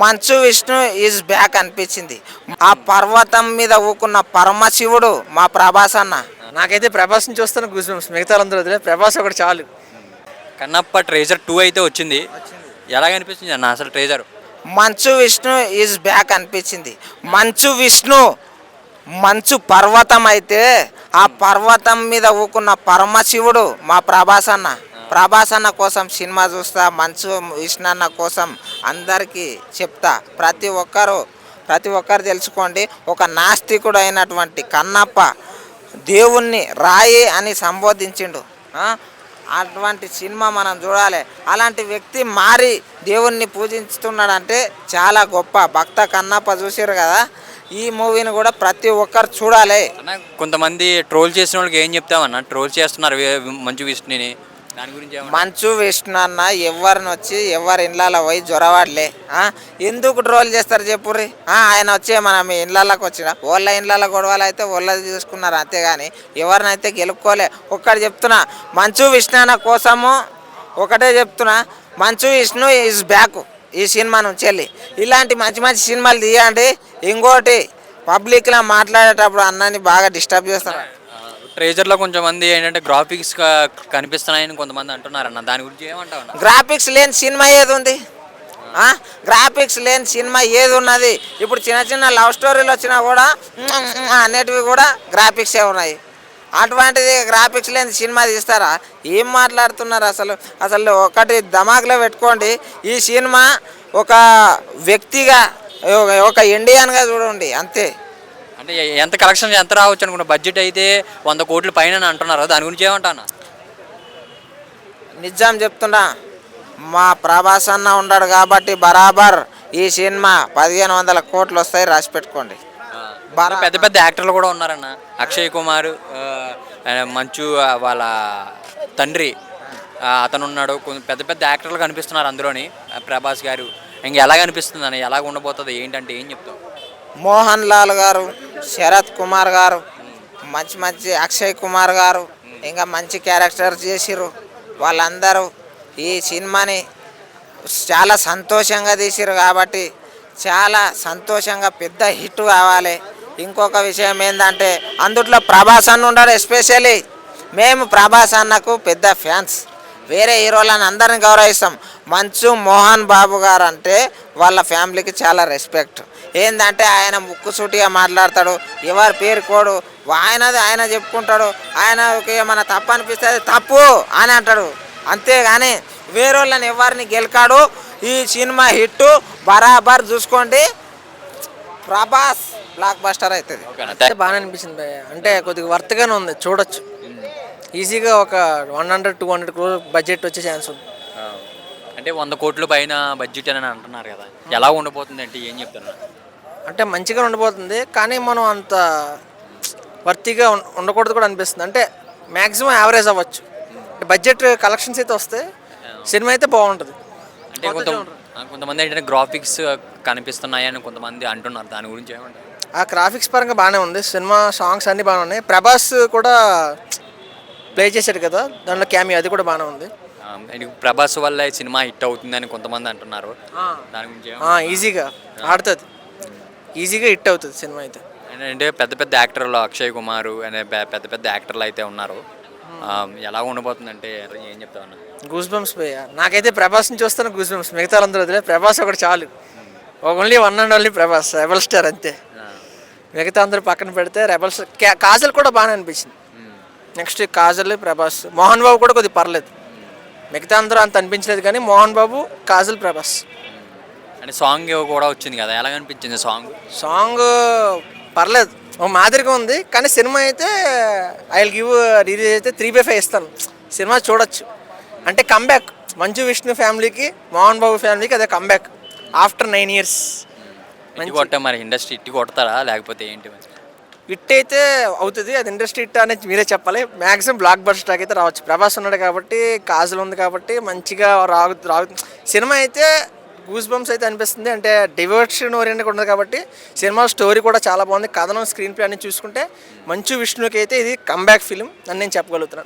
Manchu Vishnu is back అనిపించింది. ఆ పర్వతం మీద ఊకున్న పరమశివుడు మా ప్రభాస్ అన్న. నాకైతే ప్రభాస్ని చూస్తాను గూస్ బంప్స్. మిగతా అందరూ వదిలే, ప్రభాస్ ఒకటి చాలు. కన్నప్ప ట్రేజర్ 2 అయితే వచ్చింది. ఎలాగనిపిస్తుంది అన్న అసలు treasure? Manchu Vishnu is back అనిపించింది. మంచు విష్ణు మంచు పర్వతం అయితే ఆ పర్వతం మీద ఊకున్న పరమశివుడు మా ప్రభాస్ అన్న. ప్రభాస్ అన్న కోసం సినిమా చూస్తా, మంచు విష్ణు అన్న కోసం అందరికీ చెప్తా. ప్రతి ఒక్కరు తెలుసుకోండి, ఒక నాస్తికుడు అయినటువంటి కన్నప్ప దేవుణ్ణి రాయి అని సంబోధించిండు. అటువంటి సినిమా మనం చూడాలి. అలాంటి వ్యక్తి మారి దేవుణ్ణి పూజిస్తున్నాడంటే చాలా గొప్ప. భక్త కన్నప్ప చూసారు కదా, ఈ మూవీని కూడా ప్రతి ఒక్కరు చూడాలి. కొంతమంది ట్రోల్ చేసిన వాళ్ళకి ఏం చెప్తామన్నా? ట్రోల్ చేస్తున్నారు మంచు విష్ణుని, దాని గురించి. మంచు విష్ణు అన్న ఎవరిని వచ్చి ఎవరి ఇళ్ళలో పోయి జ్వరవాడలే. ఎందుకు ట్రోల్ చేస్తారు చెప్పుర్రి? ఆయన వచ్చి మన ఇళ్ళకి వచ్చిన వాళ్ళ ఇళ్ళలో గొడవలు అయితే వాళ్ళది చూసుకున్నారు అంతేగాని ఎవరినైతే గెలుపుకోలే. ఒక్కటి చెప్తున్నా, మంచు విష్ణు అన్న కోసము ఒకటే చెప్తున్నా, మంచు విష్ణు ఈజ్ బ్యాక్. ఈ సినిమా నుంచి వెళ్ళి ఇలాంటి మంచి మంచి సినిమాలు తీయండి. ఇంకోటి, పబ్లిక్లో మాట్లాడేటప్పుడు అన్నని బాగా డిస్టర్బ్ చేస్తారు. ట్రేజర్లో కొంచెం మంది ఏంటంటే గ్రాఫిక్స్ కనిపిస్తున్నాయని కొంతమంది అంటున్నారన్న, దాని గురించి ఏమంటావు? గ్రాఫిక్స్ లేని సినిమా ఏది ఉంది? గ్రాఫిక్స్ లేని సినిమా ఏది ఉన్నది? ఇప్పుడు చిన్న చిన్న లవ్ స్టోరీలు వచ్చినా కూడా అనేటివి కూడా గ్రాఫిక్సే ఉన్నాయి. అటువంటిది గ్రాఫిక్స్ లేని సినిమా తీస్తారా? ఏం మాట్లాడుతున్నారు అసలు ఒకటి దిమాగ్లో పెట్టుకోండి. ఈ సినిమా ఒక వ్యక్తిగా, ఒక ఇండియన్గా చూడండి అంతే. అంటే ఎంత కలెక్షన్ ఎంత రావచ్చు అనుకున్న? బడ్జెట్ అయితే 100 కోట్ల పైన అంటున్నారు, దాని గురించి ఏమంటాను? నిజం చెప్తున్నా, మా ప్రభాస్ అన్న ఉన్నాడు కాబట్టి బరాబర్ ఈ సినిమా 1500 కోట్లు వస్తాయి, రాసి పెట్టుకోండి. పెద్ద పెద్ద యాక్టర్లు కూడా ఉన్నారన్న. అక్షయ్ కుమార్, మంచు వాళ్ళ తండ్రి అతను ఉన్నాడు. కొంచెం పెద్ద పెద్ద యాక్టర్లు కనిపిస్తున్నారు అందులోని. ప్రభాస్ గారు ఇంకా ఎలాగ అనిపిస్తుంది అని, ఎలాగ ఉండబోతుంది ఏంటంటే ఏం చెప్తావు? మోహన్ లాల్ గారు, శరత్ కుమార్ గారు, మంచి అక్షయ్ కుమార్ గారు ఇంకా మంచి క్యారెక్టర్ చేసిర్రు. వాళ్ళందరూ ఈ సినిమాని చాలా సంతోషంగా తీసిర్రు కాబట్టి చాలా సంతోషంగా పెద్ద హిట్ కావాలి. ఇంకొక విషయం ఏంటంటే అందుట్లో ప్రభాస్ అన్న ఉన్నాడు. ఎస్పెషల్లీ మేము ప్రభాస్ అన్నకు పెద్ద ఫ్యాన్స్. వేరే హీరోలను అందరిని గౌరవిస్తాం. మంచు మోహన్ బాబు గారు అంటే వాళ్ళ ఫ్యామిలీకి చాలా రెస్పెక్ట్. ఏంటంటే ఆయన ముక్కుసూటిగా మాట్లాడతాడు, ఎవరి పేరు కోడు ఆయనది ఆయన చెప్పుకుంటాడు. ఆయనకి ఏమైనా తప్పు అనిపిస్తే తప్పు అని అంటాడు, అంతేగాని వేరే వాళ్ళని ఎవరిని గెలికాడు. ఈ సినిమా హిట్ బరాబర్ చూసుకోండి, ప్రభాస్ బ్లాక్ బస్టర్ అవుతుంది. బాగా అనిపించింది. అంటే కొద్దిగా వర్త్గానే ఉంది, చూడొచ్చు. ఈజీగా ఒక 100-200 crore బడ్జెట్ వచ్చే ఛాన్స్ ఉంది. అంటే 100 కోట్ల పైన బడ్జెట్ అని అంటున్నారు కదా, ఎలా ఉండబోతుంది అంటే ఏం చెప్తున్నారు? అంటే మంచిగా ఉండబోతుంది, కానీ మనం అంత వర్తీగా ఉండకూడదు కూడా అనిపిస్తుంది. అంటే మ్యాక్సిమం యావరేజ్ అవ్వచ్చు. బడ్జెట్ కలెక్షన్స్ అయితే వస్తే సినిమా అయితే బాగుంటుంది. అంటే కొంతమంది ఏంటంటే గ్రాఫిక్స్ కనిపిస్తున్నాయని కొంతమంది అంటున్నారు, దాని గురించి ఏమంటారు? ఆ గ్రాఫిక్స్ పరంగా బాగానే ఉంది. సినిమా సాంగ్స్ అన్నీ బాగానే ఉన్నాయి. ప్రభాస్ కూడా ప్లే చేశాడు కదా దాంట్లో క్యామియో, అది కూడా బాగానే ఉంది. ప్రభాస్ వల్ల సినిమా హిట్ అవుతుందని కొంతమంది అంటున్నారు, దాని గురించి ఈజీగా ఆడుతుంది, ఈజీగా హిట్ అవుతుంది సినిమా అయితే. అంటే పెద్ద పెద్ద యాక్టర్లు అక్షయ్ కుమార్ అనే పెద్ద పెద్ద యాక్టర్లు అయితే ఉన్నారు, ఎలా ఉండబోతుంది అంటే ఏం చెప్తా ఉన్నా? Goose bumps. నాకైతే ప్రభాస్ని చూస్తాను గూస్ బంప్స్. మిగతా అందరూ వదిలే, ప్రభాస్ ఒకటి చాలు. Only one and only Prabhas, rebel star అంతే. మిగతా అందరూ పక్కన పెడితే రెబల్ స్టార్. కాజల్ కూడా బాగానే అనిపించింది. నెక్స్ట్ కాజల్, ప్రభాస్, మోహన్ బాబు కూడా కొద్దిగా పర్లేదు. మిగతా అందరూ అంత అనిపించలేదు, కానీ మోహన్ బాబు, కాజల్, ప్రభాస్. అంటే సాంగ్ కూడా వచ్చింది కదా, ఎలా అనిపించింది సాంగ్? పర్లేదు, ఓ మాదిరిగా ఉంది. కానీ సినిమా అయితే ఐ విల్ గివ్ రిలీజ్ అయితే 3/5 ఇస్తాను. సినిమా చూడొచ్చు. అంటే కంబ్యాక్ మంచు విష్ణు ఫ్యామిలీకి, మోహన్ బాబు ఫ్యామిలీకి అదే కంబ్యాక్ ఆఫ్టర్ 9 years. మరి ఇండస్ట్రీ ఇట్టి కొడతారా లేకపోతే ఏంటి? హిట్ అయితే అవుతుంది, అది ఇండస్ట్రీ హిట్ అనేది మీరే చెప్పాలి. మ్యాక్సిమం బ్లాక్ బస్టర్ అయితే రావచ్చు. ప్రభాస్ ఉన్నాడు కాబట్టి, కాజల్ ఉంది కాబట్టి మంచిగా రాగు సినిమా అయితే. గూస్ బంప్స్ అయితే అనిపిస్తుంది. అంటే డివోషన్ ఓరియంటెడ్ ఉన్నది కాబట్టి సినిమా స్టోరీ కూడా చాలా బాగుంది. కథనం, స్క్రీన్ ప్లే అన్ని చూసుకుంటే మంచు విష్ణుకి అయితే ఇది కంబ్యాక్ ఫిలిం అని నేను చెప్పగలుగుతున్నాను.